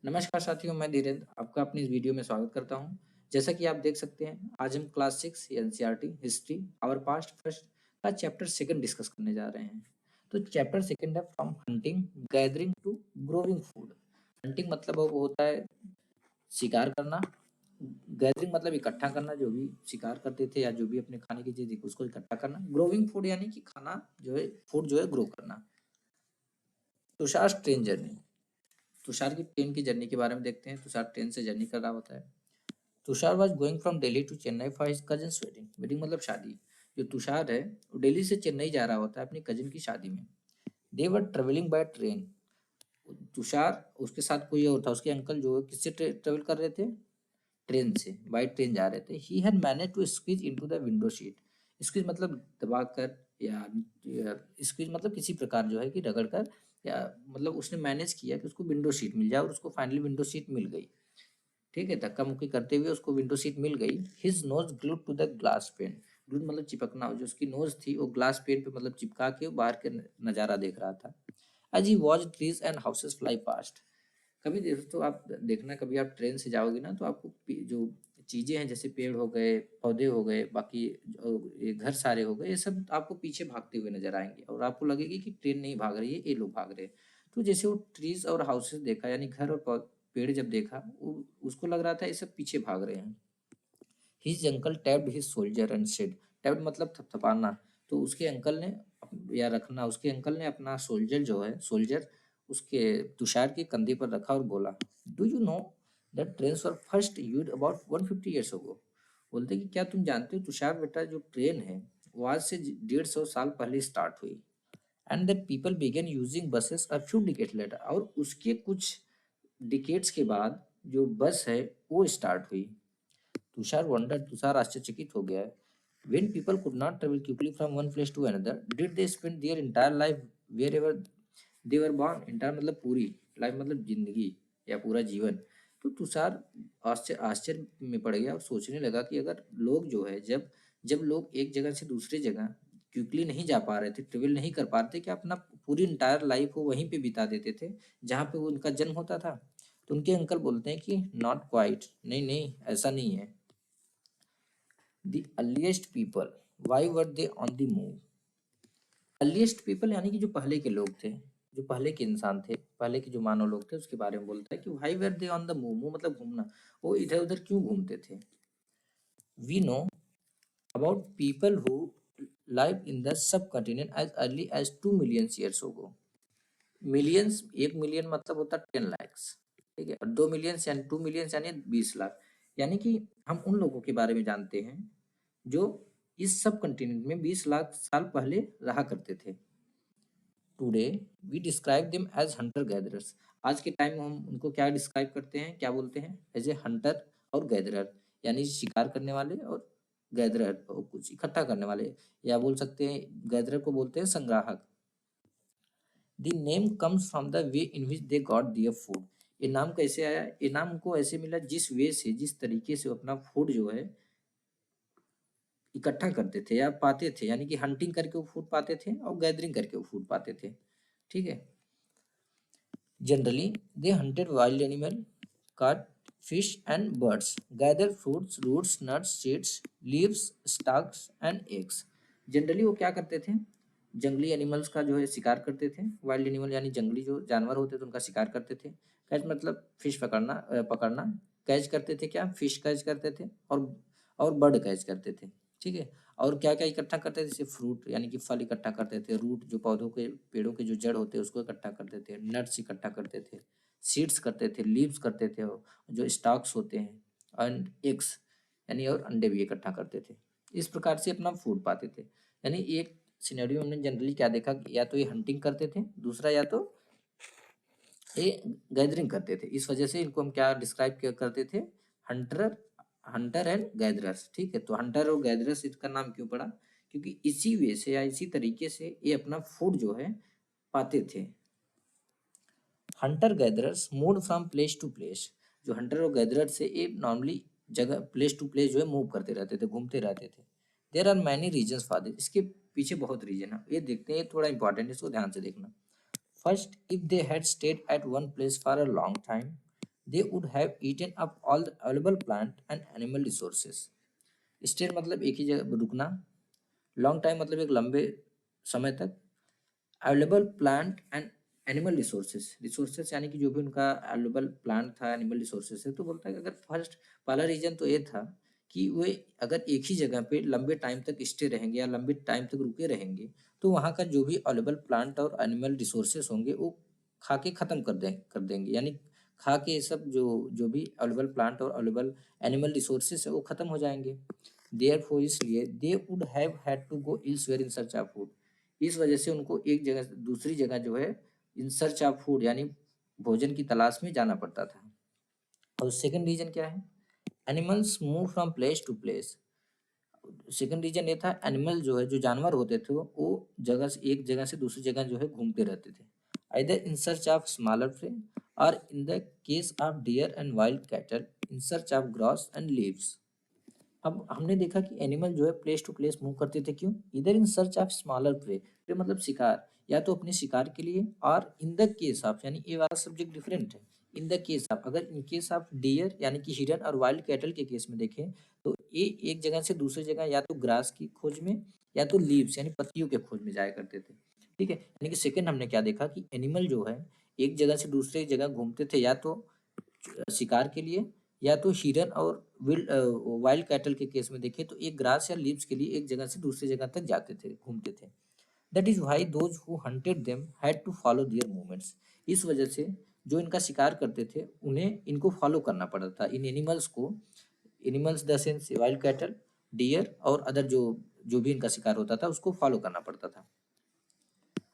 नमस्कार साथियों, मैं धीरेन्द्र आपका अपनी इस वीडियो में स्वागत करता हूं। जैसा कि आप देख सकते हैं, आज हम class 6 NCERT history our past first का चैप्टर सेकंड डिस्कस करने जा रहे हैं। तो चैप्टर सेकंड है from hunting gathering to growing food. Hunting मतलब वो होता है शिकार करना, गैदरिंग मतलब इकट्ठा करना, जो भी शिकार करते थे या जो भी अपने खाने की चीज थी उसको इकट्ठा करना, ग्रोविंग फूड यानी कि खाना जो है फूड जो है ग्रो करना। तुषार ट्रेन जर्नी, तुषार की ट्रेन की जर्नी के बारे में देखते हैं। तुषार ट्रेन से जर्नी कर रहा होता है। Tushar was going from Delhi to Chennai for his cousins wedding. Wedding मतलब शादी। जो तुषार है वो दिल्ली से चेन्नई जा रहा होता है अपनी कजिन की शादी में। दे वर ट्रेवलिंग बाय ट्रेन। तुषार उसके साथ कोई और था, उसके अंकल जो है किससे ट्रेवल कर रहे थे? ट्रेन से, बाय ट्रेन जा रहे थे। He had managed to squeeze into the window seat. Squeeze मतलब दबाकर या स्क्वीज मतलब किसी प्रकार जो है कि रगड़ कर, या मतलब उसने मैनेज किया कि उसको विंडो सीट मिल जाए और उसको फाइनली विंडो सीट मिल गई। ठीक है, धक्का मुक्की करते हुए उसको विंडो सीट मिल गई। His nose glued to the glass pane. Glued मतलब चिपकना, जो उसकी नोज थी वो ग्लास पेन पे मतलब चिपका के बाहर के नजारा देख रहा था। As he watch trees and houses fly past. कभी दोस्तों आप देखना, कभी आप ट्रेन से जाओगे ना तो आपको जो चीजें हैं जैसे पेड़ हो गए, पौधे हो गए, बाकी ये घर सारे हो गए, ये सब आपको पीछे भागते हुए नजर आएंगे और आपको लगेगी कि ट्रेन नहीं भाग रही है, ये लोग भाग रहे हैं। तो जैसे वो ट्रीज और हाउसेस देखा, यानी घर और पेड़ जब देखा, उसको लग रहा था ये सब पीछे भाग रहे हैं। His uncle tapped his soldier and said. Tapped मतलब थपथपाना। तो उसके अंकल ने या रखना, उसके अंकल ने अपना सोल्जर जो है, सोल्जर उसके तुषार के कंधे पर रखा और बोला, do you know that trains were first used about 150 years ago. बोलते कि क्या तुम जानते हो तुषार बेटा, जो ट्रेन है वो आज से 150 साल पहले स्टार्ट हुई। And that people began using buses a few decade later. और उसके कुछ डिकेड्स के बाद जो बस है वो स्टार्ट हुई। तुषार वंडर, तुषार आश्चर्यचकित हो गया है। When people could not travel quickly from one place to another, did they spend their entire life wherever they were born? Entire मतलब पूरी, लाइफ मतलब जिंदगी या पूरा जीवन। तो तुषार आश्चर्य आश्चर्य में पड़ गया और सोचने लगा कि अगर लोग जो है, जब जब लोग एक जगह से दूसरी जगह क्विकली नहीं जा पा रहे थे, ट्रेवल नहीं कर पा रहे थे, क्या अपना पूरी इंटायर लाइफ वो वहीं पे बिता देते थे जहाँ पे वो उनका जन्म होता था? तो उनके अंकल बोलते हैं कि नॉट क्वाइट, नहीं नहीं ऐसा नहीं है। The earliest people, why were they on the move? Earliest people यानी कि जो पहले के लोग थे, जो पहले के इंसान थे, पहले के जो मानव लोग थे, उसके बारे में बोलता है कि why were they on the move. Move मतलब घूमना, वो इधर उधर क्यों घूमते थे? We know about people who live in the subcontinent as early as 2 million years ago. Millions, 1 million मतलब होता है 10 लाख, ठीक है, और 2 मिलियन यानी 2 मिलियन यानी 20 लाख। यानी कि हम उन लोगों के बारे में जानते हैं जो इस सब कंटिनेंट में 20 लाख साल पहले रहा करते थे। Today we describe them as hunter gatherers. आज के टाइम में हम उनको क्या डिस्क्राइब करते हैं, क्या बोलते हैं? एज ए हंटर और गैदरर, यानी शिकार करने वाले, और गैदरर और कुछ इकट्ठा करने वाले, या बोल सकते हैं गैदरर को बोलते हैं संग्राहक। The name comes from the way in which they got their food. ये नाम कैसे आया? ये नाम उनको ऐसे मिला जिस वे से, जिस तरीके से वो अपना फूड जो है इकट्ठा करते थे या पाते थे, यानी कि हंटिंग करके वो फूड पाते थे और गैदरिंग करके वो फूड पाते थे। ठीक है। Generally they hunted wild animal, caught fish and birds, gather fruits, roots, nuts, seeds, leaves, stalks and eggs. Generally वो क्या करते थे? जंगली एनिमल्स का जो है शिकार करते थे। वाइल्ड एनिमल यानी जंगली जो जानवर होते थे उनका शिकार करते थे। कैच मतलब फिश पकड़ना, पकड़ना। कैच करते थे क्या? फिश कैच करते थे और बर्ड कैच करते थे। ठीक है। और क्या क्या इकट्ठा करते थे? जैसे फ्रूट यानी कि फल इकट्ठा करते थे, रूट जो पौधों के पेड़ों के जो जड़ होते हैं उसको इकट्ठा करते थे, नट्स इकट्ठा करते थे, सीड्स करते थे, लीव्स करते थे, जो स्टॉक्स होते हैं, एंड एग्स यानी और अंडे भी इकट्ठा करते थे। इस प्रकार से अपना फूड पाते थे। यानी एक सिनेरियो में जनरली क्या देखा, या तो ये हंटिंग करते थे, दूसरा या तो ये गैदरिंग करते थे। इस वजह से इनको हम क्या डिस्क्राइब करते थे? Hunter, Hunter and gatherers. ठीक है। तो हंटर और गैदरर्स इसका नाम क्यों पड़ा? क्योंकि इसी वे से या इसी तरीके से ये अपना फूड जो है पाते थे। Hunter gatherers move from place to place. जो हंटर और गैदरर से ये नॉर्मली जगह प्लेस टू प्लेस जो है मूव करते रहते थे, घूमते रहते थे। There are many reasons for this. इसके पीछे बहुत रीजन है, ये देखते हैं, थोड़ा इंपॉर्टेंट है, इसको ध्यान से देखना। First, if they had stayed at one place for a long time, they would have eaten up all the available plant and animal resources. Stay मतलब एक ही जगह रुकना, लॉन्ग टाइम मतलब एक लंबे समय तक, available plant and animal resources, resources यानी कि जो भी उनका अवेलेबल प्लांट था, एनिमल रिसोर्सेज है। तो बोलता है कि अगर फर्स्ट पहला रीजन तो ये था कि वे अगर एक ही जगह पे लंबे टाइम तक स्टे रहेंगे या लंबे टाइम तक रुके रहेंगे तो वहाँ का जो भी अवेलेबल प्लांट और एनिमल रिसोर्सेज होंगे वो खा के ख़त्म कर देंगे, यानी खा के ये सब जो जो भी अवेलेबल प्लांट और अवेलेबल एनिमल रिसोर्सेज है वो ख़त्म हो जाएंगे। देयरफॉर इसलिए they would have had to go elsewhere in search of food. इस वजह से उनको एक जगह से दूसरी जगह जो है इन सर्च ऑफ फूड यानी भोजन की तलाश में जाना पड़ता था। और सेकंड रीजन क्या है? Animals move from place to place. Second reason ये था एनिमल जो है, जो जानवर होते थे वो जगह से एक जगह से दूसरी जगह जो है घूमते रहते थे, either in search of smaller prey और in the case of deer and wild cattle in search of grass and leaves. अब हमने देखा कि एनिमल जो है प्लेस टू प्लेस मूव करते थे, क्यों? इधर in search of smaller prey, prey मतलब शिकार, या तो अपने शिकार के लिए, और इन द केस ऑफ यानी ये वाला सब्जेक्ट डिफरेंट है। इन द केस ऑफ, अगर इन केस ऑफ डियर यानी कि हिरन और वाइल्ड कैटल के केस में देखें तो ये एक जगह से दूसरी जगह या तो ग्रास की खोज में या तो लीव्स यानी पत्तियों के खोज में जाया करते थे। ठीक है, यानी कि सेकंड हमने क्या देखा कि एनिमल जो है एक जगह से दूसरी जगह घूमते थे, या तो शिकार के लिए, या तो हिरन और वाइल्ड कैटल के केस में देखें तो एक ग्रास या लीव्स के लिए एक जगह से दूसरी जगह तक जाते थे, घूमते थे। That is why those who hunted them had to follow their movements. इस वजह से जो इनका शिकार करते थे उन्हें इनको फॉलो करना पड़ता था, इन एनिमल्स को, animals the sense wild cattle, deer और अदर जो जो भी इनका शिकार होता था उसको फॉलो करना पड़ता था।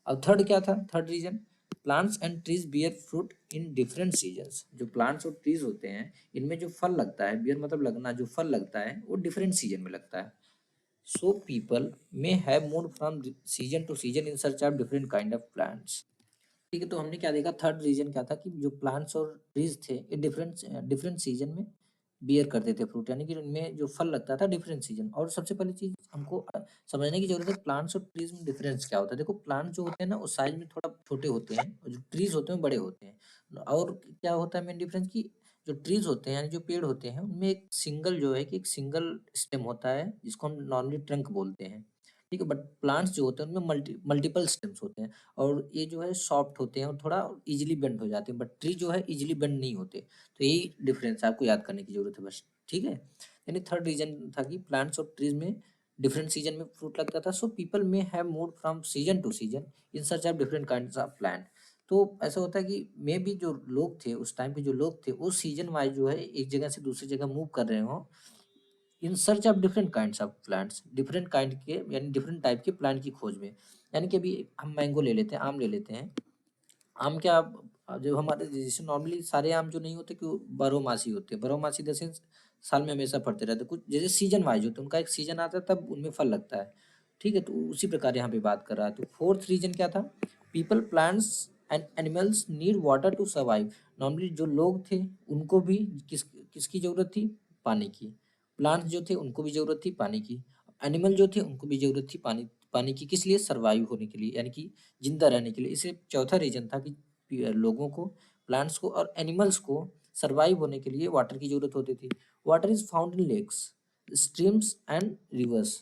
अब थर्ड क्या था? Third reason, plants and trees bear fruit in different seasons. जो प्लांट्स और ट्रीज होते हैं इनमें जो फल लगता है, बियर मतलब लगना, जो फल लगता है वो डिफरेंट सीजन में लगता है। So people may have moved from season two season in search of different kind of plants. ठीक है, तो हमने क्या देखा? थर्ड रीजन क्या था कि जो प्लांट्स और ट्रीज थे ये डिफरेंट डिफरेंट सीजन में बियर करते थे फ्रूट, यानी कि उनमें जो फल लगता था डिफरेंट सीजन। और सबसे पहली चीज हमको समझने की जरूरत है प्लांट्स और ट्रीज में डिफरेंस क्या होता है। देखो, प्लांट जो होते हैं ना वो साइज में थोड़ा छोटे होते हैं और जो ट्रीज होते हैं वो बड़े होते हैं। और क्या होता है मेन डिफरेंस की, जो ट्रीज होते हैं यानी जो पेड़ होते हैं उनमें एक सिंगल जो है कि एक सिंगल स्टेम होता है जिसको हम नॉर्मली ट्रंक बोलते हैं। ठीक है, बट प्लांट्स जो होते हैं उनमें मल्टीपल स्टेम्स होते हैं और ये जो है सॉफ्ट होते हैं और थोड़ा इजीली बेंड हो जाते हैं, बट ट्री जो है इजीली बेंड नहीं होते। तो यही डिफरेंस आपको याद करने की जरूरत है बस। ठीक है, यानी थर्ड रीजन था कि प्लांट्स और ट्रीज में डिफरेंट सीजन में फ्रूट लगता था। सो पीपल में have moved from season two season in search of different kinds of plant. तो ऐसा होता है कि मे भी जो लोग थे उस टाइम के, जो लोग थे वो सीजन वाइज जो है एक जगह से दूसरी जगह मूव कर रहे हो इन search of different kinds of plants, different kind के यानी डिफरेंट टाइप के प्लांट की खोज में। यानी कि अभी हम मैंगो ले लेते हैं, आम ले लेते हैं। आम क्या, जो हमारे जैसे नॉर्मली सारे आम जो नहीं होते कि बारहमासी होते हैं, बारहमासी द सेंस साल में हमेशा फलते रहते हैं, कुछ जैसे सीजन वाइज होते हैं, उनका एक सीजन आता है तब उनमें फल लगता है। ठीक है, तो उसी प्रकार यहाँ पे बात कर रहा है। तो फोर्थ रीजन क्या था? People, plants and animals need water to survive. Normally जो लोग थे उनको भी किसकी जरूरत थी? पानी की। प्लांट्स जो थे उनको भी जरूरत थी पानी की। एनिमल जो थे उनको भी जरूरत थी पानी पानी की, किस लिए? सर्वाइव होने के लिए, यानी कि जिंदा रहने के लिए। इसे चौथा रीजन था कि लोगों को, प्लांट्स को और एनिमल्स को सर्वाइव होने के लिए वाटर की जरूरत होती थी। Water is found in lakes, streams and rivers.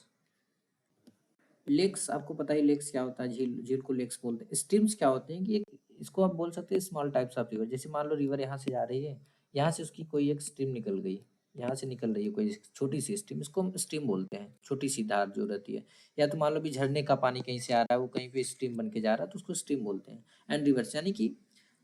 Lakes आपको पता ही, लेक्स क्या होता है? झील, झील को लेक्स बोलते हैं। स्ट्रीम्स क्या होते हैं कि एक, इसको आप बोल सकते हैं स्मॉल टाइप्स ऑफ रिवर। जैसे मान लो रिवर यहाँ से जा रही है, यहाँ से उसकी कोई एक स्ट्रीम निकल गई, यहाँ से निकल रही है कोई छोटी सी स्ट्रीम, इसको हम स्ट्रीम बोलते हैं, छोटी सी धार जो रहती है। या तो मान लो भी झरने का पानी कहीं से आ रहा है, वो कहीं पे स्ट्रीम बन के जा रहा है, तो उसको स्ट्रीम बोलते हैं। एंड रिवर्स यानी कि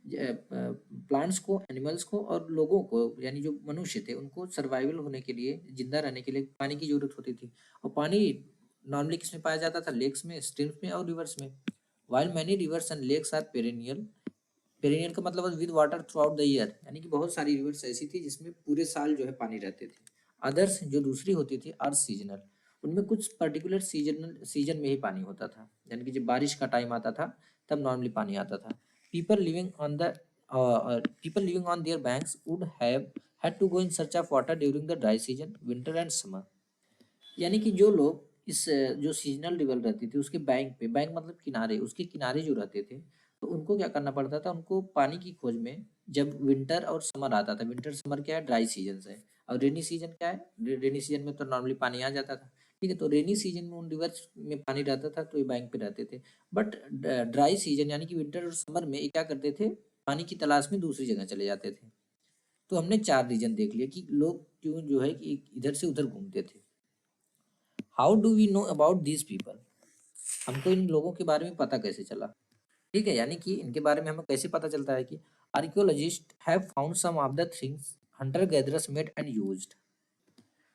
प्लांट्स को, एनिमल्स को और लोगों को, यानी जो मनुष्य थे उनको सर्वाइवल होने के लिए, जिंदा रहने के लिए पानी की जरूरत होती थी। और पानी नॉर्मली किसमें पाया जाता था? लेक्स में, स्ट्रीम्स में और रिवर्स में। While many rivers and lakes are perennial, perennial का मतलब with water throughout the year, यानी कि बहुत सारी रिवर्स ऐसी थी जिसमें पूरे साल जो है पानी रहते थे। अदर्स जो दूसरी होती थी आर सीजनल, उनमें कुछ पर्टिकुलर सीजन में ही पानी होता था, यानी कि जब बारिश का टाइम आता था तब नॉर्मली पानी आता था। People living on the people living on their banks would have had to go in search of water during the dry season, winter and summer। यानी कि जो लोग इस जो सीजनल रिवर रहती थी उसके बैंक पे, बैंक मतलब किनारे, उसके किनारे जो रहते थे तो उनको क्या करना पड़ता था, उनको पानी की खोज में जब विंटर और समर आता था, विंटर समर क्या है, ड्राई सीजन है, और रेनी सीजन क्या है, रेनी सीजन में तो नॉर्मली पानी आ जाता था, ठीक है। तो रेनी सीजन में उन रिवर्स में पानी रहता था तो ये बैंक पे रहते थे। बट ड्राई सीजन यानी कि विंटर और समर में ये क्या करते थे, पानी की तलाश में दूसरी जगह चले जाते थे। तो हमने 4 रीज़न देख लिए कि लोग क्यों जो है कि इधर से उधर घूमते थे। How do we know about these people, हमको इन लोगों के बारे में पता कैसे चला, ठीक है। यानी कि इनके बारे में हमें कैसे पता चलता है कि archaeologist have found some of the things hunter gatherers made and used.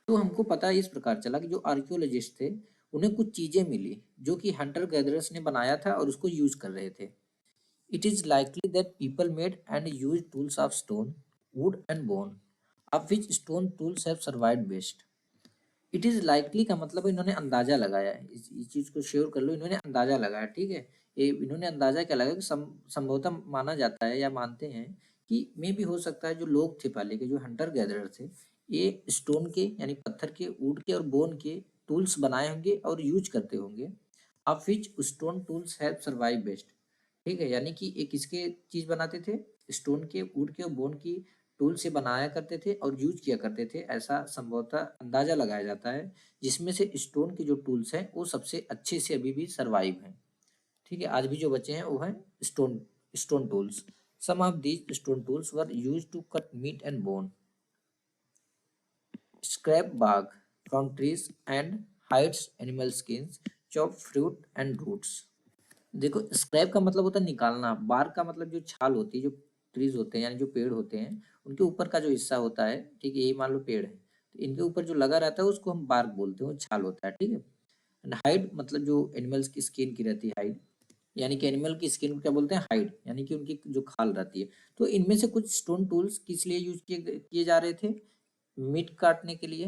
तो हमको पता इस प्रकार चला कि जो आर्कियोलॉजिस्ट थे उन्हें कुछ चीजें मिली जो कि हंटर गैदरर्स ने बनाया था और उसको यूज कर रहे थे। It is likely that people made and use tools of stone, would and bone, of which stone tools have survived best. It is likely का मतलब इन्होंने अंदाजा लगाया है, इस चीज को शेयर कर लो, इन्होंने अंदाजा लगाया, ठीक है। ये इन्होंने अंदाजा क्या लगाया कि संभवतः माना जाता है या मानते हैं कि मे भी हो सकता है जो लोग थे पहले के, जो हंटर गैदरर थे, ये स्टोन के यानी पत्थर के, वुड के और बोन के टूल्स बनाए होंगे और यूज करते होंगे, of which stone tools have survive best, ठीक है। यानी कि एक किसके चीज बनाते थे, स्टोन के, वुड के और बोन की टूल से बनाया करते थे और यूज किया करते थे, ऐसा संभवतः अंदाजा लगाया जाता है, जिसमें से स्टोन के जो टूल्स हैं वो सबसे अच्छे से अभी भी सर्वाइव हैं, ठीक है। आज भी जो बचे हैं वो हैं stone stone tools. Some of these stone tools were use to cut meat and bone, scrape bark from trees and hides animal skins, chop fruit and roots। देखो, स्क्रैप का मतलब होता है निकालना, बार्क का मतलब जो छाल होती है, जो ट्रीज होते हैं यानी जो पेड़ होते हैं उनके ऊपर का जो हिस्सा होता है, ठीक है, यही मान लो पेड़ है, तो इनके ऊपर जो लगा रहता है उसको हम बार्क बोलते हैं, वो छाल होता है, ठीक है। एंड हाइड मतलब जो एनिमल्स की स्किन की रहती है, हाइड यानी कि एनिमल की स्किन को क्या बोलते हैं, हाइड यानी कि उनकी जो खाल रहती है। तो इनमें से कुछ स्टोन टूल्स किस लिए यूज किए किए जा रहे थे, मीट काटने के लिए,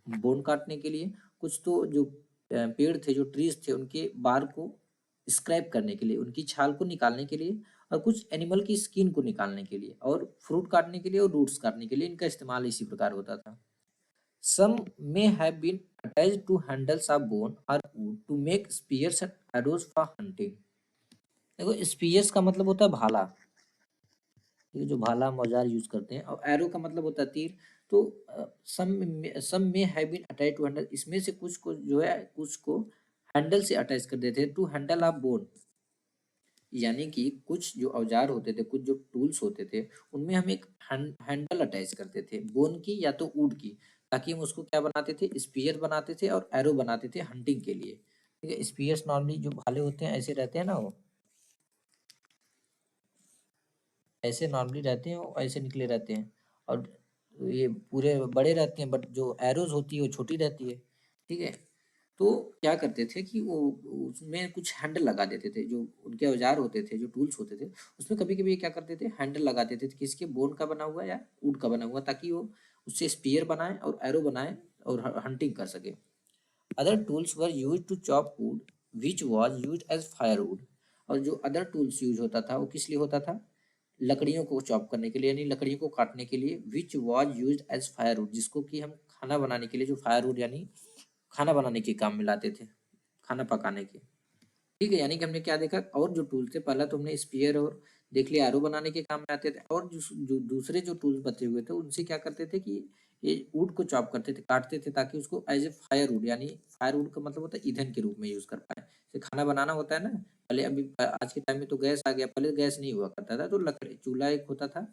बोन काटने के लिए, कुछ तो जो पेड़ थे, जो ट्रीज थे, उनके बार को स्क्रैप करने के लिए, उनकी छाल को निकालने के लिए, और कुछ एनिमल की स्किन को निकालने के लिए, और फ्रूट काटने के लिए और रूट्स काटने के लिए इनका इस्तेमाल इसी प्रकार होता था। Some may have been attached to handles of bone और wood to make spears and arrows for hunting. देखो, स्पीयर्स का मतलब होता है भाला, ये जो भाला हम औजार यूज करते हैं, और एरो का मतलब होता है तीर। तो some may have been attach to handle, इसमें से कुछ को जो है, कुछ को हैंडल से अटैच कर देते हैं, टू हैंडल ऑफ बोन, यानी कि कुछ जो औजार होते थे, कुछ जो टूल्स होते थे, उनमें हम एक हैंडल अटैच करते थे, बोन की या तो वुड की, ताकि हम उसको क्या बनाते थे, स्पीयर बनाते थे और एरो बनाते थे हंटिंग के लिए, ठीक है। स्पीयर्स नॉर्मली जो भाले होते हैं ऐसे रहते हैं ना, वो ऐसे नॉर्मली रहते हैं, वो ऐसे निकले रहते हैं, और ये पूरे बड़े रहते हैं, बट जो एरोज होती है वो छोटी रहती है, ठीक है। तो क्या करते थे कि वो उसमें कुछ हैंडल लगा देते थे, जो उनके औजार होते थे, जो टूल्स होते थे, उसमें कभी कभी क्या करते थे, हैंडल लगा देते थे, किसके, बोन का बना हुआ या वुड का बना हुआ, ताकि वो उससे स्पीयर बनाए और एरो बनाए और हंटिंग कर सके। Other tools were use to chop wood which was use as firewood, और जो अदर टूल्स यूज होता था वो किस लिए होता था, लकड़ियों को चॉप करने के लिए, यानी लकड़ियों को काटने के लिए, which was use as firewood, जिसको कि हम खाना बनाने के लिए, जो फायरवुड यानी खाना बनाने के काम में लाते थे, खाना पकाने के, ठीक है। यानी कि हमने क्या देखा, और जो टूल थे, पहला तो हमने स्पीयर और देख लिया, आरो बनाने के काम में आते थे, और जो दूसरे जो टूल्स बचे हुए थे उनसे क्या करते थे कि ये वुड को चॉप करते थे, काटते थे, ताकि उसको एज ए फायर वुड, यानी फायर वुड का मतलब होता है ईंधन के रूप में यूज कर पाए, जैसे खाना बनाना होता है ना, पहले, अभी आज के टाइम में तो गैस आ गया, पहले गैस नहीं हुआ करता था, तो लकड़ी चूल्हा एक होता था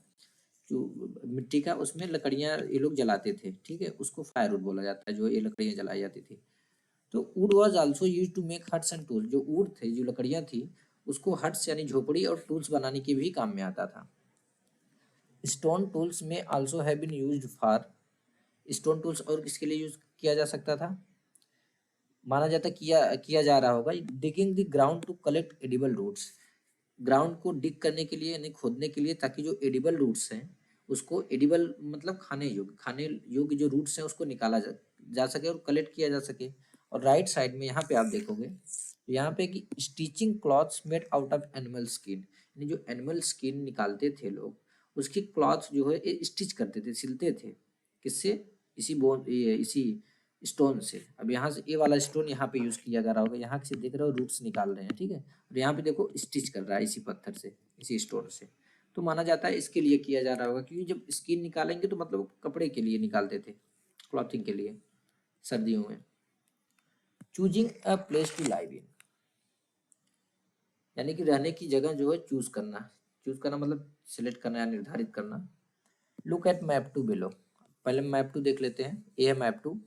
जो मिट्टी का, उसमें लकड़ियां ये लोग जलाते थे, ठीक है, उसको फायरवुड बोला जाता है, जो ये लकड़ियां जलाई जाती थी। तो wood was also used to make huts and tool, जो वुड थे, जो लकड़ियां थी, उसको हट्स यानी झोपड़ी और टूल्स बनाने के भी काम में आता था। Stone tools may also have been used for, stone tools और किसके लिए यूज किया जा सकता था, माना जाता किया किया जा रहा होगा, digging the ground to collect edible roots, ground को डिग करने के लिए यानी खोदने के लिए, ताकि जो एडिबल रूट्स हैं उसको, एडिबल मतलब खाने योग्य जो रूट्स हैं उसको निकाला जा सके और कलेक्ट किया जा सके। और राइट साइड में यहाँ पे आप देखोगे, तो यहाँ पे कि stitching clothes made out of animal skin, यानी जो एनिमल स्किन निकालते थे लोग, उसकी क्लॉथ जो है स्टिच करते थे, सिलते थे, किससे, इसी बोन, ये इसी स्टोन से। अब यहाँ से ये वाला स्टोन यहाँ पे यूज किया जा रहा होगा, यहाँ से देख रहे हो रूट्स निकाल रहे हैं, ठीक है। और यहाँ पे देखो स्टिच कर रहा है इसी पत्थर से, इसी स्टोन से। तो माना जाता है इसके लिए किया जा रहा होगा, क्योंकि जब स्किन निकालेंगे तो मतलब कपड़े के लिए निकालते थे, क्लॉथिंग के लिए सर्दियों में। Choosing a place to live in, यानी कि रहने की जगह जो है चूज करना। चूज करना मतलब सिलेक्ट करना या निर्धारित करना। Look at map two below, पहले मैप टू देख लेते हैं। ये है map two.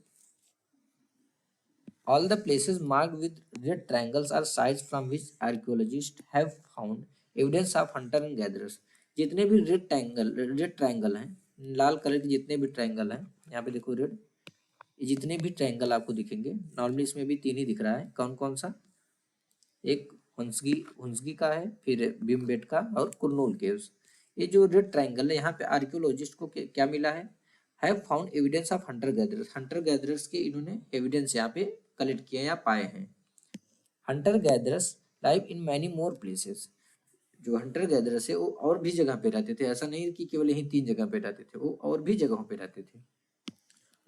All the places marked with red triangles are sites from which archaeologists have found evidence of hunter and gatherers। जितने भी रेड ट्रायंगल हैं, लाल कलर के जितने भी ट्रायंगल हैं, यहाँ पे देखो रेड, जितने भी ट्रायंगल आपको दिखेंगे, नॉर्मली इसमें भी 3 ही दिख रहा है। कौन कौन सा? एक हुंसगी हुंसगी का है, फिर भीमबेटका और कुरनूल केव्स। ये जो रेड ट्रायंगल है, यहाँ पे आर्कियोलॉजिस्ट को क्या मिला है? Have found evidence of Hunter gatherers के इन्होंने एविडेंस यहाँ पे कलेक्ट किए या पाए हैं। Hunter gatherers live in many more places. जो हंटर गैदरर्स है वो और भी जगह पे रहते थे, ऐसा नहीं कि केवल यही 3 जगह पे रहते थे, वो और भी जगहों पे रहते थे।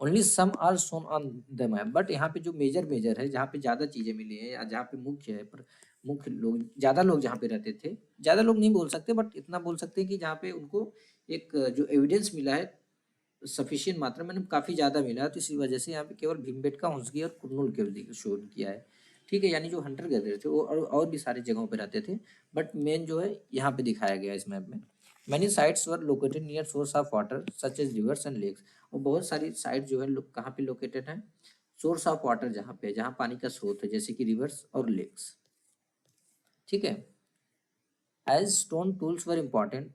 Only some are shown on the map, but यहाँ पे जो मेजर है, जहाँ पे ज्यादा चीजें मिली है या जहाँ पे मुख्य है, पर मुख्य लोग, ज्यादा लोग जहाँ पे रहते थे, ज्यादा लोग नहीं बोल सकते बट इतना बोल सकते हैं कि जहाँ पे उनको एक जो एविडेंस मिला है सफिशियंट मात्रा में, काफी ज्यादा मिला है, तो इसी वजह से यहाँ पे केवल भीमबेटका, हुंसगी और कुरनूल के शो किया है। ठीक है, यानी जो हंटर गैदर थे वो और भी सारी जगहों पे रहते थे, बट मेन जो है यहाँ पे दिखाया गया है इस मैप में। Many sites were located near source of water such as rivers and lakes. और बहुत सारी साइट जो है कहाँ पे लोकेटेड है? सोर्स ऑफ वाटर जहाँ पे, जहाँ पानी का स्रोत है, जैसे कि रिवर्स और लेक्स। ठीक है। As stone tools were important,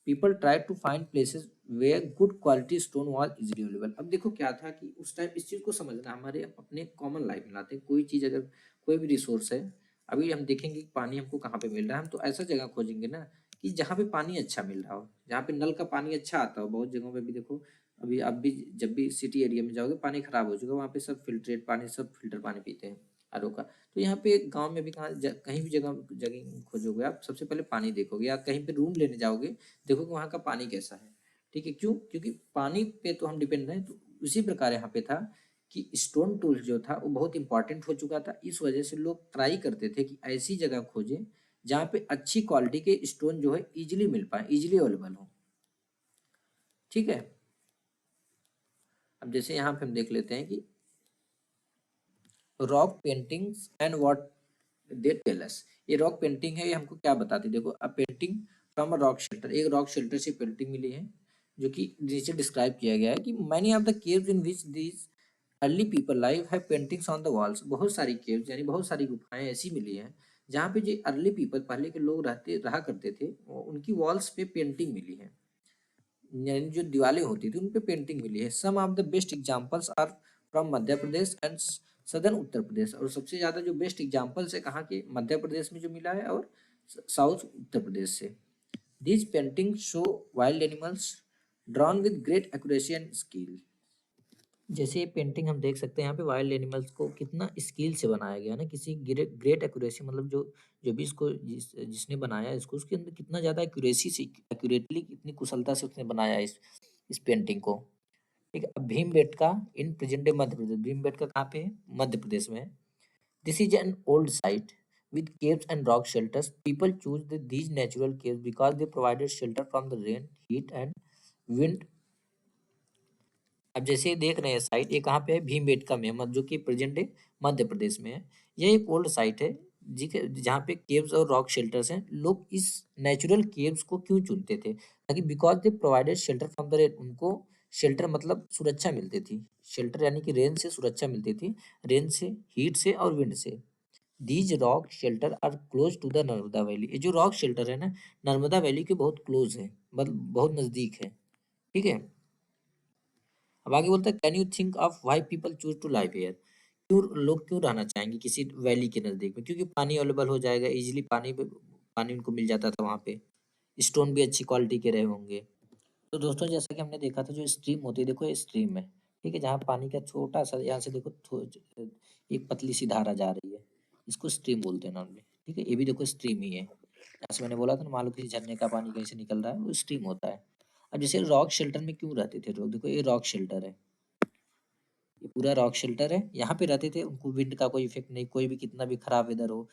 people try to find places where good quality stone was easily available. अब देखो क्या था कि उस टाइम इस चीज को समझना, हमारे अपने कॉमन लाइफ में लाते हैं कोई चीज, अगर कोई भी रिसोर्स है, अभी हम देखेंगे कि पानी हमको कहाँ पे मिल रहा है, हम तो ऐसा जगह खोजेंगे ना कि जहाँ पे पानी अच्छा मिल रहा हो, जहाँ पे नल का पानी अच्छा आता हो। बहुत जगहों पे भी देखो, अभी आप भी जब भी सिटी एरिया में जाओगे पानी खराब हो चुका है, वहाँ पे सब फिल्ट्रेट पानी, सब फिल्टर पानी पीते हैं, आरओ का। तो यहाँ पे गांव में भी कहीं भी जगह जगह खोजोगे आप, सबसे पहले पानी देखोगे, या कहीं पे रूम लेने जाओगे देखोगे वहाँ का पानी कैसा है। ठीक है, क्यों? क्योंकि पानी पे तो हम डिपेंड हैं। तो उसी प्रकार यहाँ पे था कि स्टोन टूल्स जो था वो बहुत इंपॉर्टेंट हो चुका था। इस वजह से लोग ट्राई करते थे कि ऐसी जगह खोजें जहाँ पे अच्छी क्वालिटी के स्टोन जो है इजिली मिल पाए, इजिली अवेलेबल हो। ठीक है। अब जैसे यहाँ पे हम देख लेते हैं कि rock paintings and what they tell us. ये रॉक पेंटिंग है, ये हमको क्या बताती है? देखो, अ painting from a rock shelter, एक रॉक शेल्टर से पेंटिंग मिली है, जो कि नीचे डिस्क्राइब किया गया है कि many of the caves in which these early people live have paintings on the walls. बहुत सारी केव्स यानी बहुत सारी गुफाएं ऐसी मिली हैं जहाँ पे जो अर्ली पीपल, पहले के लोग रहा करते थे, उनकी वॉल्स पे पेंटिंग मिली है, यानी जो दीवारें होती थी उन पे पेंटिंग मिली है। Some of the best examples are from Madhya Pradesh and southern Uttar Pradesh. और सबसे ज्यादा जो बेस्ट एग्जांपल्स है कहाँ के? मध्य प्रदेश में जो मिला है, और साउथ उत्तर प्रदेश से। These painting show wild animals drawn with great accuracy and skill. जैसे ये पेंटिंग हम देख सकते हैं, यहाँ पे वाइल्ड एनिमल्स को कितना स्किल से बनाया गया है ना, किसी ग्रेट ग्रेट एक्यूरेसी, मतलब जो जो भी इसको जिसने बनाया है इसको, उसके अंदर कितना ज़्यादा एक्यूरेसी से, एक्यूरेटली, कितनी कुशलता से उसने बनाया है इस पेंटिंग को। ठीक है। अब Bhimbetka in present day Madhya Pradesh, Bhimbetka कहाँ पे है? मध्य प्रदेश में है। This is an old site with caves and rock shelters. People choose these natural caves because they provided shelter from the rain, heat, and wind। अब जैसे देख रहे हैं साइट, ये कहाँ पे है? भीमबेटका में, जो कि प्रेजेंट डे मध्य प्रदेश में है। ये एक ओल्ड साइट है जी, जहाँ पे केव्स और रॉक शेल्टर्स हैं। लोग इस नेचुरल केव्स को क्यों चुनते थे? ताकि because they provided shelter from the rain, उनको शेल्टर मतलब सुरक्षा मिलती थी। शेल्टर यानी कि रेन से सुरक्षा मिलती थी, रेन से, हीट से और विंड से। These rock shelter are close to the Narmada valley. ये जो रॉक शेल्टर है ना, नर्मदा वैली के बहुत क्लोज है, मतलब बहुत नजदीक है। ठीक है। अब आगे बोलता है, can you think of why people choose to live here. क्यों लोग क्यों रहना चाहेंगे किसी वैली के नजदीक में? क्योंकि पानी अवेलेबल हो जाएगा इजीली, पानी उनको मिल जाता था वहाँ पे, स्टोन भी अच्छी क्वालिटी के रहे होंगे। तो दोस्तों, जैसा कि हमने देखा था, जो स्ट्रीम होती है, देखो ये स्ट्रीम है, ठीक है, जहाँ पानी का छोटा सा, यहाँ से देखो एक पतली सी धारा जा रही है, इसको स्ट्रीम बोलते हैं नॉर्मली। ठीक है, ये भी देखो स्ट्रीम ही है। जैसे मैंने बोला था ना, मान लो किसी झरने का पानी कहीं से निकल रहा है, वो स्ट्रीम होता है। अब जैसे रॉक शेल्टर में क्यों रहते थे लोग, देखो ये रॉक शेल्टर है, ये पूरा रॉक शेल्टर है, यहाँ पे रहते थे, उनको विंड का कोई इफेक्ट नहीं, कोई भी कितना भी खराब वेदर हो,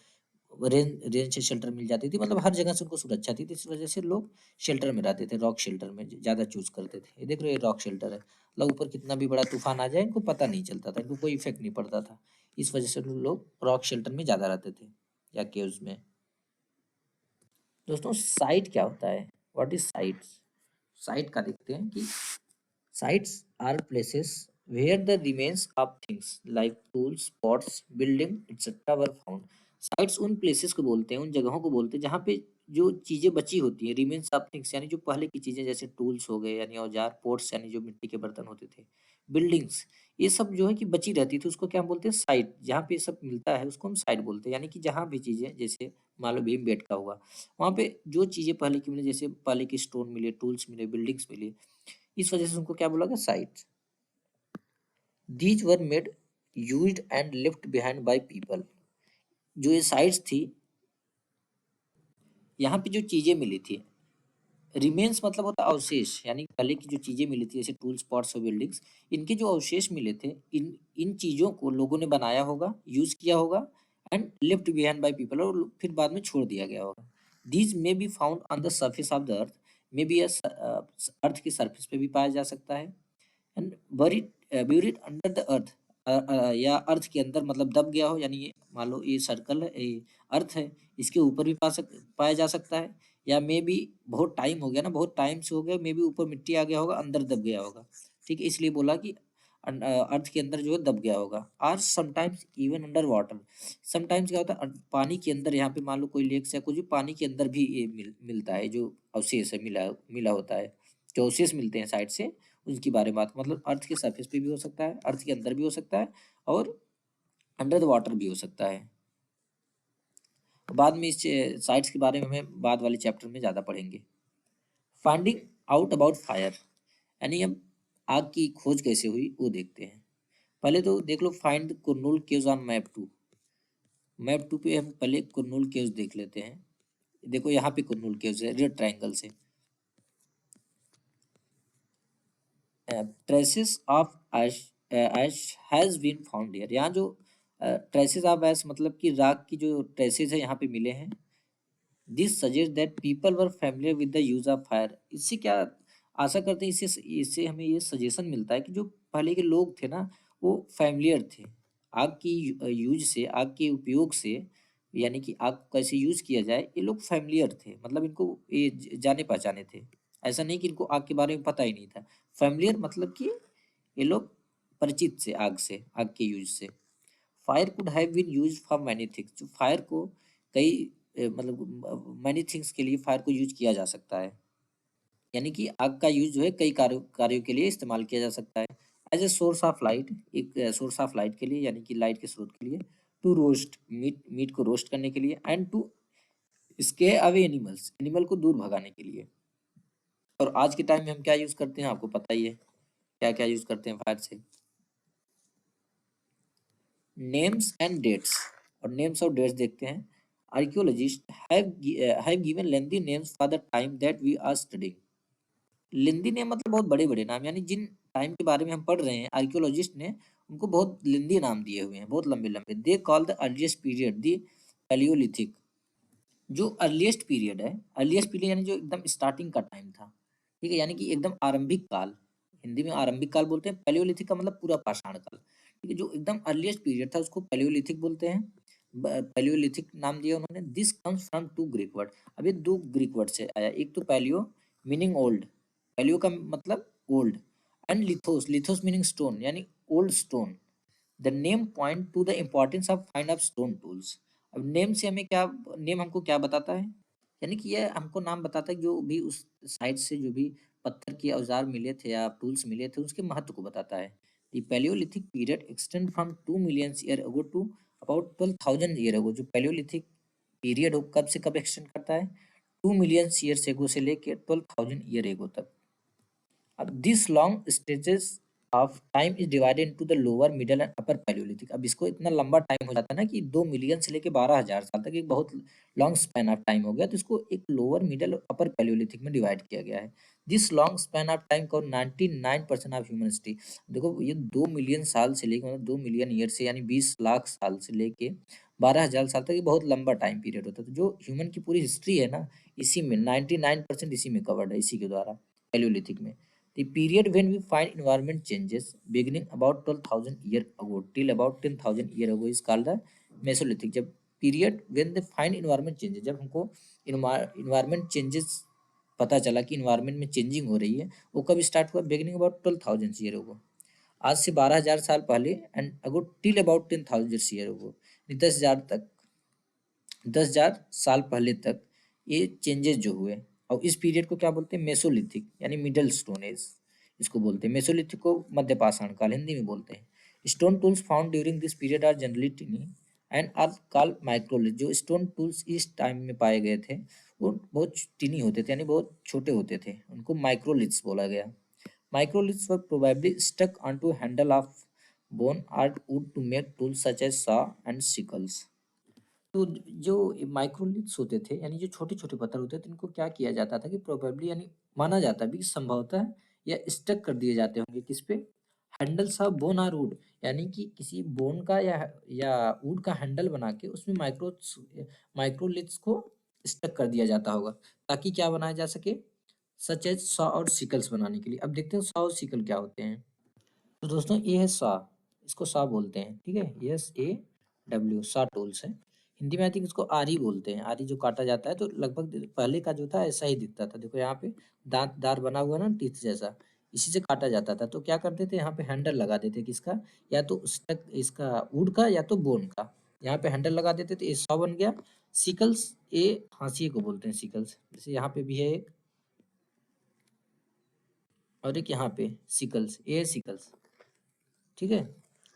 रेन रेन से शेल्टर मिल जाती थी, मतलब हर जगह से उनको सुरक्षा थी, तो इस वजह से लोग शेल्टर में रहते थे, रॉक शेल्टर में ज़्यादा चूज़ करते थे। ये देख रहे हो, ये रॉक शेल्टर है, मतलब ऊपर कितना भी बड़ा तूफान आ जाए, इनको पता नहीं चलता था, इनको कोई इफेक्ट नहीं पड़ता था। इस वजह से लोग रॉक शेल्टर में ज़्यादा रहते थे या केव्स में। दोस्तों साइट क्या होता है? What is sites? साइट का देखते हैं कि sites are places where the remains of things like tools, pots, building, etc. were found. Sites उन places को बोलते हैं, उन जगहों को बोलते हैं जहाँ पे जो चीजें बची होती हैं, remains of things यानी जो पहले की चीजें, जैसे टूल्स हो गए यानी औजार, पोर्ट्स यानी जो मिट्टी के बर्तन होते थे, बिल्डिंग्स, ये सब जो है कि बची रहती थी, उसको क्या बोलते हैं? साइट। जहाँ पे ये सब मिलता है उसको हम साइट बोलते हैं, यानी कि जहाँ भी चीजें, जैसे मान लो भीम बेट का हुआ, वहाँ पे जो चीजें पहले की मिली, जैसे पहले की स्टोन मिले, टूल्स मिले, बिल्डिंग्स मिली, इस वजह से उनको क्या बोला गया? Sites. These were made, used and left behind by people. जो ये साइट्स थी, यहाँ पे जो चीजें मिली थी, रिमेन्स मतलब होता है अवशेष, यानी पहले की जो चीजें मिली थी, जैसे टूल्स, पॉट्स और बिल्डिंग्स, इनके जो अवशेष मिले थे, इन इन चीजों को लोगों ने बनाया होगा, यूज किया होगा, and left behind by people, और फिर बाद में छोड़ दिया गया होगा। These may be found on the surface of the earth, may be earth की सरफेस पे भी पाया जा सकता है, and buried under the earth, या अर्थ के अंदर, मतलब दब गया हो, यानी ये मान लो ये सर्कल है, ये अर्थ है, इसके ऊपर भी पाया जा सकता है, या मे बी बहुत टाइम हो गया ना, बहुत टाइम से हो गया, मे बी ऊपर मिट्टी आ गया होगा, अंदर दब गया होगा। ठीक है, इसलिए बोला कि अर्थ के अंदर जो है दब गया होगा। Or sometimes even under water, sometimes क्या होता है, पानी के अंदर, यहाँ पे मान लो कोई लेक्स या कुछ भी, पानी के अंदर भी ये मिलता है, जो अवशेष है, मिला मिला होता है, जो अवशेष मिलते हैं साइड से, उसकी बारे में बात, मतलब अर्थ के सरफेस पे भी हो सकता है, अर्थ के अंदर भी हो सकता है, और अंडर द वाटर भी हो सकता है। बाद में इस साइट्स के बारे में हमें बाद वाले चैप्टर में ज़्यादा पढ़ेंगे। फाइंडिंग आउट अबाउट फायर, यानी हम आग की खोज कैसे हुई वो देखते हैं। पहले तो देख लो, find Kurnool caves on map 2। Map 2 पे हम पहले कुरनूल केव्स देख लेते हैं। देखो यहाँ पे कुरनूल केव्स है, रेड ट्रायंगल से। Traces of ash, ash has been found here. यहाँ जो ट्रेसेस ऑफ एश मतलब कि राख की जो ट्रेसेस है यहाँ पे मिले हैं। This suggest that people were familiar with the use of fire. इससे क्या आशा करते हैं, इससे इससे हमें ये सजेशन मिलता है कि जो पहले के लोग थे ना, वो फैमिलियर थे आग की यूज से, आग के उपयोग से, यानी कि आग को कैसे यूज किया जाए, ये लोग फैमिलियर थे, मतलब इनको ये जाने पहचाने थे। ऐसा नहीं कि इनको आग के बारे में पता ही नहीं था। फैमिलियर मतलब कि ये लोग परिचित से आग से, आग के यूज से। Fire could have been used for many things. जो फायर को कई मतलब मैनी थिंग्स के लिए फायर को यूज किया जा सकता है, यानी कि आग का यूज जो है कई कार्यों के लिए इस्तेमाल किया जा सकता है। As a source of light, एक सोर्स ऑफ लाइट के लिए, यानी कि लाइट के स्रोत के लिए। टू रोस्ट मीट, मीट को रोस्ट करने के लिए। And to scare away animals, animal को दूर भगाने के लिए। और आज के टाइम में हम क्या यूज करते हैं, आपको पता ही है क्या क्या यूज करते हैं फायर से। नेम्स एंड डेट्स, और नेम्स और डेट्स देखते हैं। Archaeologist have given lengthy names for the time that we are studying. Lengthy name मतलब बहुत बड़े बड़े नाम, यानी जिन टाइम के बारे में हम पढ़ रहे हैं, आर्कियोलॉजिस्ट ने उनको बहुत लेंथी नाम दिए हुए हैं, बहुत लंबे लंबे। They call the earliest period the Palaeolithic. जो अर्लीस्ट पीरियड है, अर्लीस्ट पीरियड यानी जो एकदम स्टार्टिंग का टाइम था, ठीक है, यानी कि एकदम आरंभिक काल, हिंदी में आरंभिक काल बोलते हैं। पैलियोलिथिक का मतलब पूरा पाषाण काल, ठीक है, जो एकदम अर्लीस्ट पीरियड था उसको पैलियोलिथिक बोलते हैं। पैलियोलिथिक नाम दिया उन्होंने। This comes from two Greek word. अब ये दो ग्रीक वर्ड से आया, एक तो पैलियो मीनिंग ओल्ड, पैलियो का मतलब ओल्ड, एंड लिथोस, लिथोस मीनिंग स्टोन, यानी old stone. The name point two the importance of find of stone tools. अब नेम से हमें क्या, नेम हमको क्या बताता है, यानी कि यह हमको नाम बताता है जो भी उस साइड से जो भी पत्थर के औजार मिले थे या टूल्स मिले थे, उसके महत्व को बताता है। The Palaeolithic period extend from 2 million year ago to about 12,000 year ago. जो पैलियोलिथिक पीरियड कब से कब एक्सटेंड करता है, 2 मिलियन ईयर एगो से लेके 12,000 ईयर एगो तक। अब this long stages of time is divided into the lower middle and upper Palaeolithic. अब इसको इतना लंबा टाइम हो जाता है ना कि 2 मिलियन से लेके 12,000 साल तक, एक बहुत लॉन्ग स्पैन ऑफ टाइम हो गया, तो इसको एक लोअर मिडिल और अपर पैलियोलिथिक में डिवाइड किया गया है। This long span of time cover 99% of human history. देखो ये 2 मिलियन साल से लेके, मतलब 2 मिलियन ईयर से यानी 20 लाख साल से लेके 12,000 साल तक, ये बहुत लंबा टाइम पीरियड होता है। तो जो ह्यूमन की पूरी हिस्ट्री है ना, इसी में 99% इसी में कवर्ड है, इसी के द्वारा, पैलियोलिथिक में। The period when we find environment changes beginning about 12,000 year ago till about 10,000 year ago is called the Mesolithic। जब period when they find environment changes, जब हमको environment changes पता चला कि environment में changing हो रही है, वो कब स्टार्ट हुआ? beginning about 12,000 year ago, आज से 12,000 साल पहले, and ago till about 10,000 year ago, 10,000 तक, 10,000 साल पहले तक ये चेंजेस जो हुए। और इस पीरियड को क्या बोलते हैं? मेसोलिथिक, यानी मिडल स्टोन एज इसको बोलते हैं। मेसोलिथिक को मध्य पाषाण काल हिंदी में बोलते हैं। Stone tools found during this period are generally tiny and are called microlith. जो स्टोन टूल्स इस टाइम में पाए गए थे वो बहुत टिनी होते थे, यानी बहुत छोटे होते थे, उनको माइक्रोलिथ्स बोला गया। Microliths were probably stuck onto handle of bone or wood to make tools such as saw and sickles. तो जो माइक्रोलिथ्स होते थे, यानी जो छोटे-छोटे पत्थर होते थे, इनको क्या किया जाता था कि प्रोबेबली, यानी माना जाता है भी कि संभवतः या स्टक कर दिए जाते होंगे किस पे? हैंडल्स ऑफ बोन और वुड, यानी कि किसी बोन का या वुड का हैंडल बना के उसमें माइक्रोलिथ्स को स्टक कर दिया जाता होगा, ताकि क्या बनाया जा सके? सच एज सॉ और सिकल्स बनाने के लिए। अब देखते हैं सॉ और सिकल क्या होते हैं। तो दोस्तों ये है सॉ, इसको सॉ बोलते हैं, ठीक है, SAW, सॉ टूल्स है। हिंदी में आई थिंक इसको आरी बोलते हैं, आरी जो काटा जाता है, तो लगभग पहले का जो था ऐसा ही दिखता था। देखो यहाँ पे दांतदार बना हुआ ना, टीथ जैसा, इसी से काटा जाता था। तो क्या करते थे, यहाँ पे हैंडल लगा देते, किसका? या तो स्टक इसका वुड का या तो बोन का, यहाँ पे हैंडल लगा देते थे, ये सॉ बन गया। सिकल्स, ये हाशिए को बोलते हैं सिकल्स, जैसे यहाँ पे भी है एक, और एक यहाँ पे सिकल्स, ये सिकल्स, ठीक है।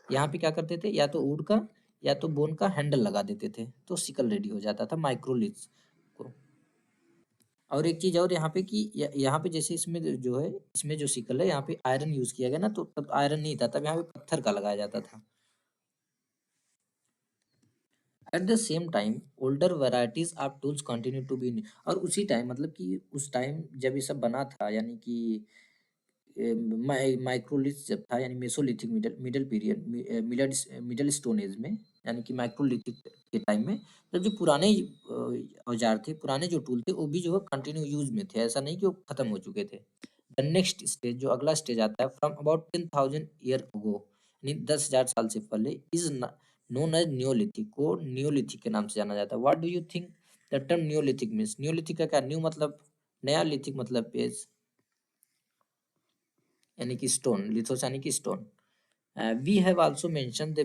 यहाँ पे क्या करते थे, या तो वुड का या तो बोन का हैंडल लगा देते थे, तो सिकल रेडी हो जाता था माइक्रोलिथ्स को। और एक चीज और यहाँ पे कि यहाँ पे जैसे इसमें जो है, इसमें जो सिकल है, यहाँ पे आयरन यूज किया गया ना, तो तब आयरन नहीं था, तब यहाँ पे पत्थर का लगाया जाता था। At the same time older varieties of tools continue to be. और उसी टाइम, मतलब कि उस टाइम जब ये सब बना था, यानी कि माइक्रोलिथ जब था, यानी Mesolithic middle middle period, middle stone age में, यानी कि माइक्रोलिथिक के टाइम में, जब जो पुराने औजार थे, पुराने जो टूल थे, वो भी जो है कंटिन्यू यूज में थे, ऐसा नहीं कि वो खत्म हो चुके थे। द नेक्स्ट स्टेज, जो अगला स्टेज आता है, फ्रॉम अबाउट 10,000 ईयर अगो, यानी 10,000 साल से पहले, इज नोन एज नियोलिथिक, को नियोलिथिक के नाम से जाना जाता है। What do you think the term Neolithic means? Neolithic का क्या? न्यू मतलब नया, लिथिक मतलब पेज, यानी कि स्टोन, लिथोस यानी कि stone. We have also mention the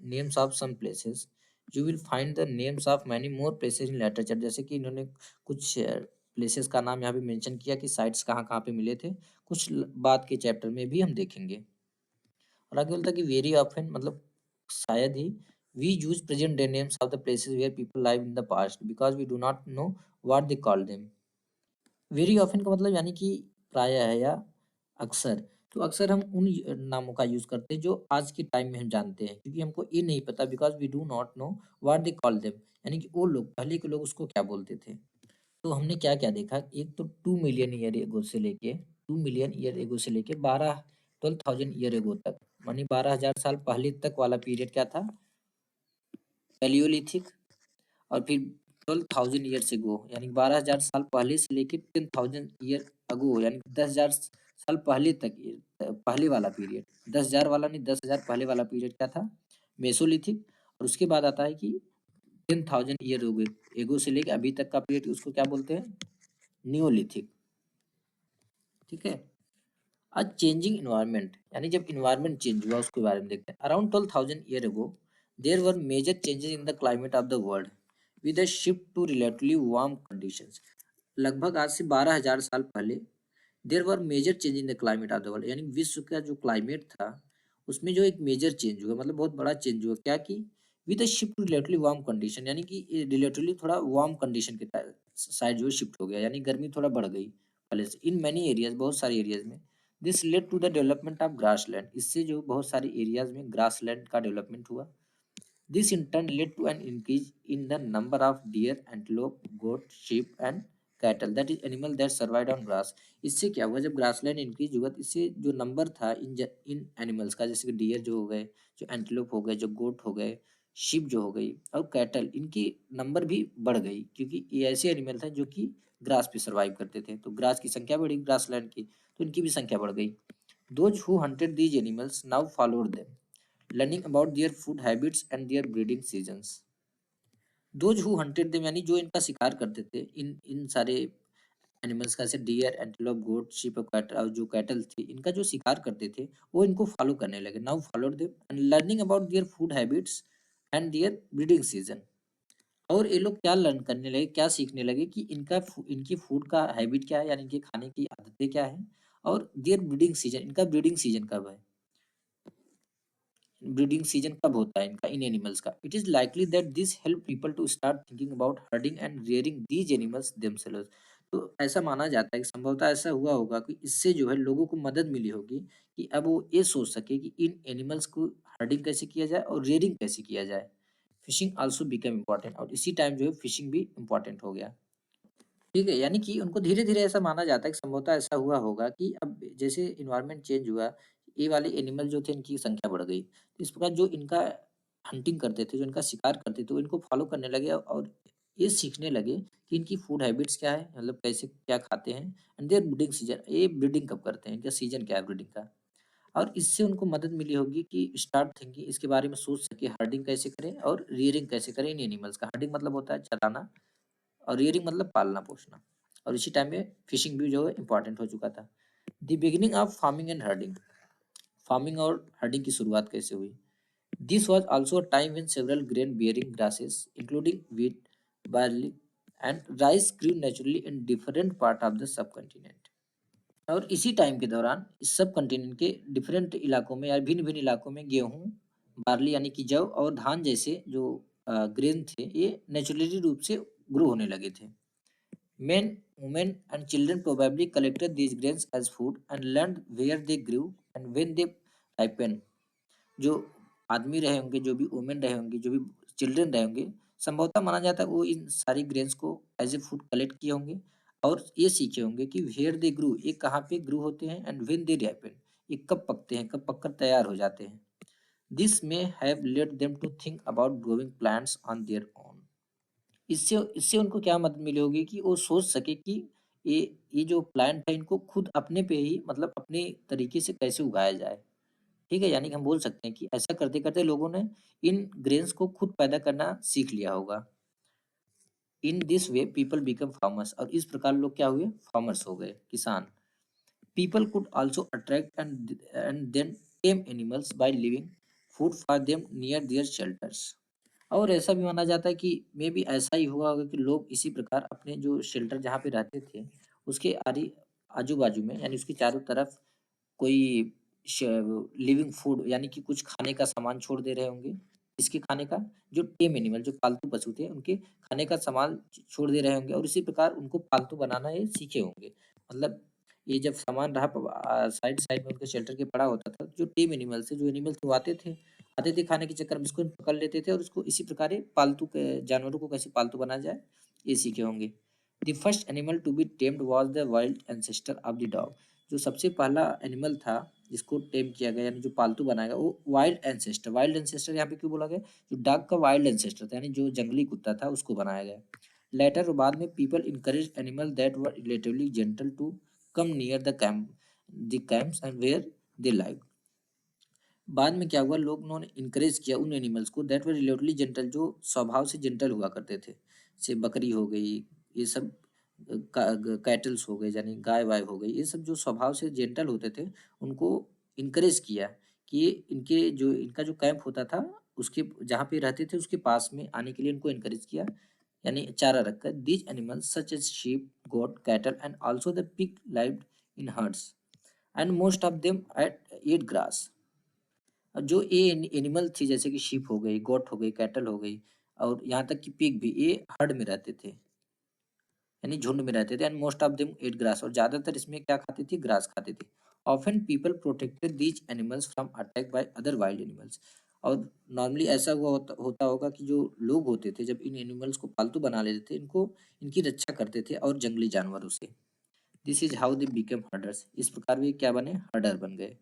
names of some places, you will find the names of many more places in literature. जैसे कि इन्होंने कुछ प्लेसेस का नाम यहाँ पे मेंशन किया कि साइट्स कहाँ कहाँ पे मिले थे, कुछ बाद के चैप्टर में भी हम देखेंगे। और आगे बोलता है कि वेरी ऑफन, मतलब शायद ही, we use present day names of the places where people live in the past because we do not know what they call them. Very often का मतलब यानी कि प्रायः है या अक्सर। तो अक्सर हम उन नामों का यूज करते हैं जो आज के टाइम में हम जानते हैं, क्योंकि हमको ये नहीं पता, because we do not know what they call them, यानी कि वो लोग, पहले के लोग उसको क्या बोलते थे। तो हमने क्या क्या देखा, एक तो 2 मिलियन ईयर एगो से लेके, 2 मिलियन ईयर एगो से लेके 12,000 ईयर एगो तक, मानी 12,000 साल पहले तक वाला पीरियड क्या था? पैलियोलिथिक। और फिर 12,000 ईयर्स अगो, यानी 12,000 साल पहले से लेके 10,000 ईयर अगो, यानी 10,000 साल पहले तक, पहले वाला पीरियड, 10,000 वाला नहीं, 10,000 पहले वाला पीरियड क्या था? मेसोलिथिक। और उसके बाद आता है कि 10,000 ईयर एगो से लेके अभी तक का पीरियड, उसको क्या बोलते हैं? नियोलिथिक, ठीक है। आज चेंजिंग इन्वायरमेंट, यानी जब इन्वायरमेंट चेंज हुआ उसके बारे में देखते हैं। Around 12,000 year ago there were major changes in the climate of the world with a shift to relatively warm conditions. लगभग आज से 12,000 साल पहले there were major change in the climate of the world, यानी विश्व का जो क्लाइमेट था उसमें जो एक मेजर चेंज हुआ, मतलब बहुत बड़ा चेंज हुआ, क्या कि with a shift to relatively warm condition, यानी कि रिलेटिवली थोड़ा वार्म कंडीशन के साइड जो शिफ्ट हो गया, यानी गर्मी थोड़ा बढ़ गई पहले से। इन मैनी एरियाज, बहुत सारे एरियाज में this led to the development of grassland, इससे जो बहुत सारे एरियाज में ग्रासलैंड का डेवलपमेंट हुआ। This in turn led to an increase in the number of deer, antelope, goat, sheep and cattle, that is animal that survived on grass। इससे क्या हुआ, जब ग्रासलैंड इंक्रीज हुआ तो इससे जो नंबर था इन एनिमल्स का, जैसे कि डियर जो हो गए, जो एंटीलोप हो गए, जो गोट हो गए, शीप जो हो गई और कैटल, इनकी नंबर भी बढ़ गई, क्योंकि ये ऐसे एनिमल थे जो कि ग्रास पे सर्वाइव करते थे, तो ग्रास की संख्या बढ़ी ग्रासलैंड की, तो इनकी भी संख्या बढ़ गई। Those who hunted these animals now followed them, learning about their food habits and their breeding seasons। Those who hunted them यानी जो इनका शिकार करते थे, इन इन सारे एनिमल्स का, जैसे डियर, एंटीलोप, गोट, शीप और कैटल, और जो कैटल थी इनका जो शिकार करते थे वो इनको फॉलो करने लगे। Now followed them and learning about their food habits and their breeding season. और ये लोग क्या लर्न करने लगे, क्या सीखने लगे कि इनकी फूड का हैबिट क्या है, यानी इनके खाने की आदतें क्या है, और देयर ब्रीडिंग सीजन, इनका ब्रीडिंग सीजन कब है, ब्रीडिंग सीजन कब होता है इनका, इन एनिमल्स का। It is likely that this help people to start thinking about herding and rearing these animals themselves. तो ऐसा माना जाता है कि संभवतः ऐसा हुआ होगा कि इससे जो है लोगों को मदद मिली होगी कि अब वो ये सोच सके कि इन एनिमल्स को हर्डिंग कैसे किया जाए और रियरिंग कैसे किया जाए। फिशिंग आल्सो बिकम इम्पोर्टेंट, और इसी टाइम जो है फिशिंग भी इम्पोर्टेंट हो गया। ठीक है, यानी कि उनको धीरे-धीरे ऐसा माना जाता है कि संभवतः ऐसा हुआ होगा कि अब जैसे एनवायरनमेंट चेंज हुआ, ये वाले एनिमल जो थे इनकी संख्या बढ़ गई। इस प्रकार जो इनका हंटिंग करते थे, जो इनका शिकार करते थे, वो इनको फॉलो करने लगे और ये सीखने लगे कि इनकी फूड हैबिट्स क्या है, मतलब कैसे क्या खाते हैं, एंड देयर ब्रीडिंग सीजन, ये ब्रीडिंग कब करते हैं, इनका सीजन क्या है ब्रीडिंग का। और इससे उनको मदद मिली होगी कि स्टार्ट थिंकिंग, इसके बारे में सोच सके हर्डिंग कैसे करें और रियरिंग कैसे करें इन एनिमल्स का। हर्डिंग मतलब होता है चराना और रियरिंग मतलब पालना-पोषना, और इसी टाइम में फिशिंग भी जो है इम्पोर्टेंट हो चुका था। The beginning of farming and herding, farming और हर्डिंग की शुरुआत कैसे हुई? This was also a time when several grain bearing grasses including wheat, barley and rice grew naturally in different part of the subcontinent. और इसी time के दौरान इस सब कॉन्टिनेंट के डिफरेंट इलाकों में या भिन्न-भिन्न इलाकों में गेहूँ, बार्ली यानी कि जौ और धान जैसे जो ग्रेन थे, ये नेचुरली रूप से ग्रो होने लगे थे। Men, women, and children probably collected these grains as food and learned where they grew and when they ripened। जो आदमी रहे होंगे, जो भी वुमेन रहे होंगे, जो भी चिल्ड्रन रहे होंगे, संभवतः माना जाता है वो इन सारी ग्रेन्स को एज ए फूड कलेक्ट किए होंगे और ये सीखे होंगे कि वेयर दे ग्रू, ये कहाँ पे ग्रू होते हैं, एंड व्हेन दे रिपेन, ये कब पकते हैं, कब पककर तैयार हो जाते हैं। This may have led them to think about growing plants on their own. इससे इससे उनको क्या मदद मिली होगी कि वो सोच सके कि ये ये जो प्लांट है इनको खुद अपने पे ही, मतलब अपने तरीके से कैसे उगाया जाए। ठीक है? यानी कि हम बोल सकते हैं कि ऐसा करते-करते लोगों ने इन ग्रेन्स को खुद पैदा करना सीख लिया होगा। In this way people become farmers, और इस प्रकार लोग क्या हुए? फार्मर्स हो गए, किसान। People could also attract and then tame animals by leaving food for them near their shelters. और ऐसा भी माना जाता है कि मे बी ऐसा ही हुआ होगा कि लोग इसी प्रकार अपने जो शेल्टर जहाँ पे रहते थे, उसके आजू-बाजू में, यानी उसके चारों तरफ कोई श लिविंग फूड यानी कि कुछ खाने का सामान छोड़ दे रहे होंगे। किसके खाने का? जो टेम एनिमल, जो पालतू पशु थे, उनके खाने का सामान छोड़ दे रहे होंगे और इसी प्रकार उनको पालतू बनाना ये सीखे होंगे। मतलब ये जब सामान रहा साइड-साइड में उनके शेल्टर के पड़ा होता था, जो टेम एनिमल्स थे, जो एनिमल्स वो आते थे खाने के चक्कर में, इसको पकड़ लेते थे और उसको इसी प्रकार ये पालतू के जानवरों को कैसे पालतू बनाया जाए, ये सीखे होंगे। The first animal to be tamed was the wild ancestor of the dog. जो सबसे पहला एनिमल था जिसको टेम किया गया, यानी जो पालतू बनाया गया, वो वाइल्ड एंसेस्टर यहाँ पे क्यों बोला गया? जो डॉग का वाइल्ड एंसेस्टर था, यानी जो जंगली कुत्ता था, उसको बनाया गया। लेटर बाद में people encourage animal that were relatively gentle to come near the camps and where they live. बाद में क्या हुआ, लोगों ने इनकरेज किया उन एनिमल्स को दैट वर रिलेटिवली जेंटल, जो स्वभाव से जेंटल हुआ करते थे, जैसे बकरी हो गई, ये सब कैटल्स हो गए, यानी गाय वाय हो गई, ये सब जो स्वभाव से जेंटल होते थे, उनको इनकरेज किया कि इनके जो इनका जो कैंप होता था, उसके जहाँ पे रहते थे उसके पास में आने के लिए इनको इनकरेज किया, यानी चारा रखकर। These animals such as sheep, goat, cattle and also the pig lived in herds and most of them ate grass. जो ये एनिमल थी, जैसे कि शीप हो गई, गोट हो गई, कैटल हो गई, और यहाँ तक कि पिग भी, ये हर्ड में रहते थे, यानी झुंड में रहते थे। And most of them ate grass, और ज्यादातर इसमें क्या खाती थी? ग्रास खाती थी। Often people protected these animals from attack by other wild animals. और नॉर्मली ऐसा हुआ होता होगा कि जो लोग होते थे जब इन एनिमल्स को पालतू बना लेते थे, इनको इनकी रक्षा करते थे और जंगली जानवरों से। This is how they become herders. इस प्रकार वे क्या बने, हर्डर बन गए।